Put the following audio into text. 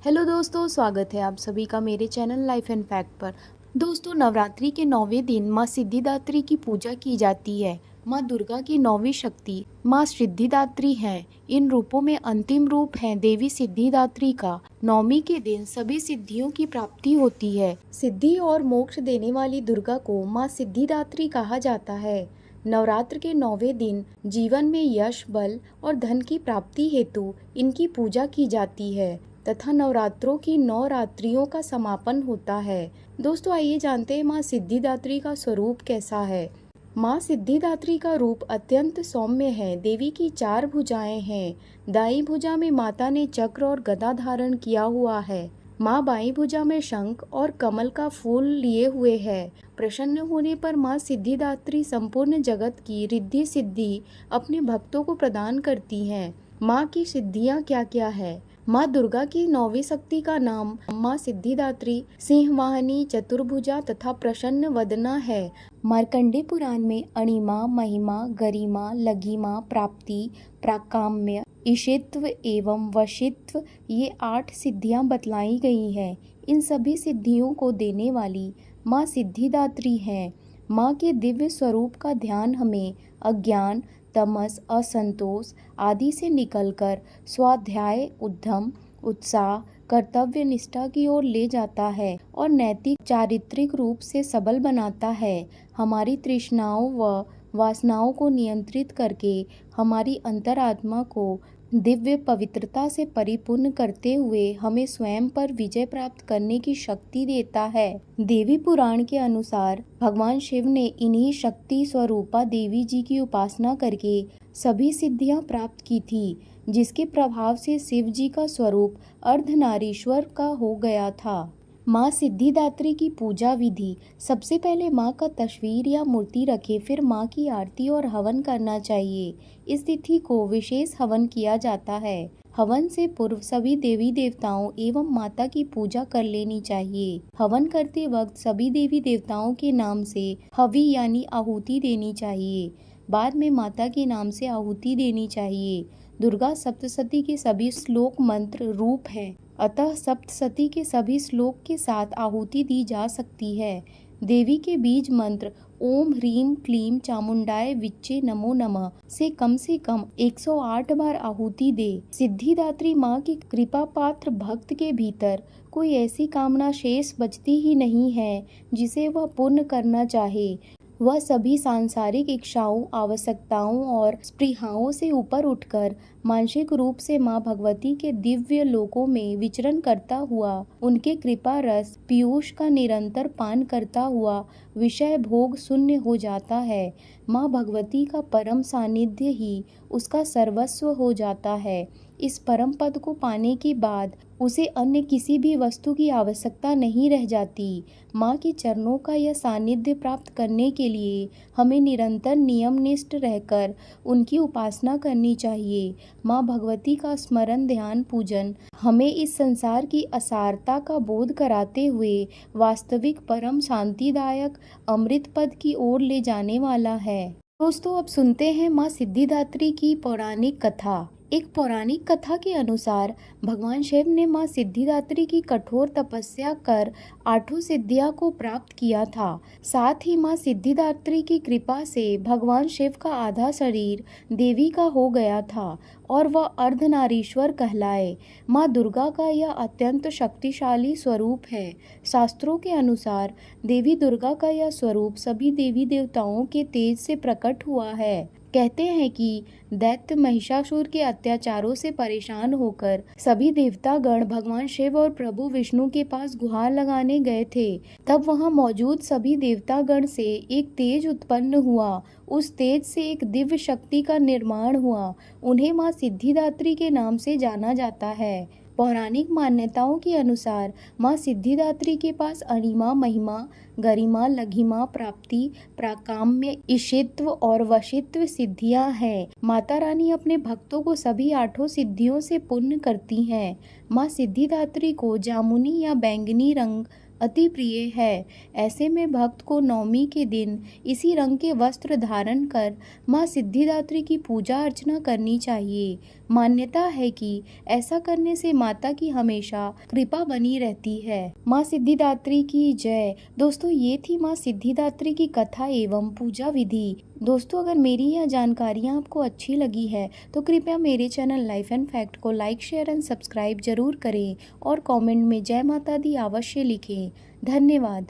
Hello दोस्तों, स्वागत है आप सभी का मेरे चैनल लाइफ एंड फैक्ट पर। दोस्तों, नवरात्रि के 9वें दिन माँ सिद्धिदात्री की पूजा की जाती है। माँ दुर्गा की 9वीं शक्ति माँ सिद्धिदात्री हैं। इन रूपों में अंतिम रूप है देवी सिद्धिदात्री का। 9वीं के दिन सभी सिद्धियों की प्राप्ति होती है। सिद्धि और मोक्ष देने वाली दुर्गा को माँ सिद्धिदात्री कहा जाता है। नवरात्र के 9वें दिन जीवन में यश, बल और धन की प्राप्ति हेतु इनकी पूजा की जाती है तथा नवरात्रों की 9 रात्रियों का समापन होता है। दोस्तों, आइए जानते हैं माँ सिद्धिदात्री का स्वरूप कैसा है। माँ सिद्धिदात्री का रूप अत्यंत सौम्य है। देवी की 4 भुजाएं हैं। दाईं भुजा में माता ने चक्र और गदा धारण किया हुआ है। माँ बाईं भुजा में शंख और कमल का फूल लिए हुए है। प्रसन्न होने पर माँ सिद्धिदात्री संपूर्ण जगत की रिद्धि सिद्धि अपने भक्तों को प्रदान करती हैं। माँ की सिद्धियाँ क्या क्या है। माँ दुर्गा की 9वीं शक्ति का नाम माँ सिद्धिदात्री, सिंहवाहिनी, चतुर्भुजा तथा प्रसन्न वदना है। मार्कंडे पुराण में अणिमा, महिमा, गरिमा, लघिमा, प्राप्ति, प्राकाम्य, ईशित्व एवं वशित्व ये 8 सिद्धियां बतलाई गई हैं। इन सभी सिद्धियों को देने वाली माँ सिद्धिदात्री हैं। माँ के दिव्य स्वरूप का ध्यान हमें अज्ञान, तमस, असंतोष आदि से निकलकर स्वाध्याय, उद्यम, उत्साह, कर्तव्य निष्ठा की ओर ले जाता है और नैतिक चारित्रिक रूप से सबल बनाता है। हमारी तृष्णाओं व वासनाओं को नियंत्रित करके हमारी अंतरात्मा को दिव्य पवित्रता से परिपूर्ण करते हुए हमें स्वयं पर विजय प्राप्त करने की शक्ति देता है। देवी पुराण के अनुसार भगवान शिव ने इन्हीं शक्ति स्वरूपा देवी जी की उपासना करके सभी सिद्धियां प्राप्त की थी, जिसके प्रभाव से शिव जी का स्वरूप अर्धनारीश्वर का हो गया था। माँ सिद्धिदात्री की पूजा विधि। सबसे पहले माँ का तस्वीर या मूर्ति रखें, फिर माँ की आरती और हवन करना चाहिए। इस तिथि को विशेष हवन किया जाता है। हवन से पूर्व सभी देवी देवताओं एवं माता की पूजा कर लेनी चाहिए। हवन करते वक्त सभी देवी देवताओं के नाम से हवि यानी आहुति देनी चाहिए। बाद में माता के नाम से आहुति देनी चाहिए। दुर्गा सप्तशती के सभी श्लोक मंत्र रूप है, अतः सप्तशती के सभी श्लोक के साथ आहुति दी जा सकती है। देवी के बीज मंत्र ओम ह्रीम क्लीम चामुंडाय विच्चे नमो नमः से कम 108 बार आहुति दे। सिद्धिदात्री माँ की कृपा पात्र भक्त के भीतर कोई ऐसी कामना शेष बचती ही नहीं है जिसे वह पूर्ण करना चाहे। वह सभी सांसारिक इच्छाओं, आवश्यकताओं और स्पृहाओं से ऊपर उठकर मानसिक रूप से माँ भगवती के दिव्य लोकों में विचरण करता हुआ उनके कृपा रस पीयूष का निरंतर पान करता हुआ विषय भोग शून्य हो जाता है। माँ भगवती का परम सानिध्य ही उसका सर्वस्व हो जाता है। इस परम पद को पाने के बाद उसे अन्य किसी भी वस्तु की आवश्यकता नहीं रह जाती। माँ के चरणों का यह सानिध्य प्राप्त करने के लिए हमें निरंतर नियमनिष्ठ रहकर उनकी उपासना करनी चाहिए। माँ भगवती का स्मरण, ध्यान, पूजन हमें इस संसार की असारता का बोध कराते हुए वास्तविक परम शांतिदायक अमृत पद की ओर ले जाने वाला है। दोस्तों, अब सुनते हैं माँ सिद्धिदात्री की पौराणिक कथा। एक पौराणिक कथा के अनुसार भगवान शिव ने माँ सिद्धिदात्री की कठोर तपस्या कर 8 सिद्धियां को प्राप्त किया था। साथ ही माँ सिद्धिदात्री की कृपा से भगवान शिव का आधा शरीर देवी का हो गया था और वह अर्धनारीश्वर कहलाए। माँ दुर्गा का यह अत्यंत शक्तिशाली स्वरूप है। शास्त्रों के अनुसार देवी दुर्गा का यह स्वरूप सभी देवी देवताओं के तेज से प्रकट हुआ है। कहते हैं कि दैत्य महिषासुर के अत्याचारों से परेशान होकर सभी देवतागण भगवान शिव और प्रभु विष्णु के पास गुहार लगाने गए थे। तब वहां मौजूद सभी देवतागण से एक तेज उत्पन्न हुआ। उस तेज से एक दिव्य शक्ति का निर्माण हुआ। उन्हें माँ सिद्धिदात्री के नाम से जाना जाता है। पौराणिक मान्यताओं के अनुसार माँ सिद्धिदात्री के पास अणिमा, महिमा, गरिमा, लघिमा, प्राप्ति, प्राकाम्य, ईशित्व और वशित्व सिद्धियां हैं। माता रानी अपने भक्तों को सभी 8 सिद्धियों से पूर्ण करती हैं। माँ सिद्धिदात्री को जामुनी या बैंगनी रंग अति प्रिय है। ऐसे में भक्त को नवमी के दिन इसी रंग के वस्त्र धारण कर माँ सिद्धिदात्री की पूजा अर्चना करनी चाहिए। मान्यता है कि ऐसा करने से माता की हमेशा कृपा बनी रहती है। माँ सिद्धिदात्री की जय। दोस्तों, ये थी माँ सिद्धिदात्री की कथा एवं पूजा विधि। दोस्तों, अगर मेरी यह जानकारियाँ आपको अच्छी लगी है तो कृपया मेरे चैनल लाइफ एंड फैक्ट को लाइक, शेयर एंड सब्सक्राइब जरूर करें और कमेंट में जय माता दी अवश्य लिखें। धन्यवाद।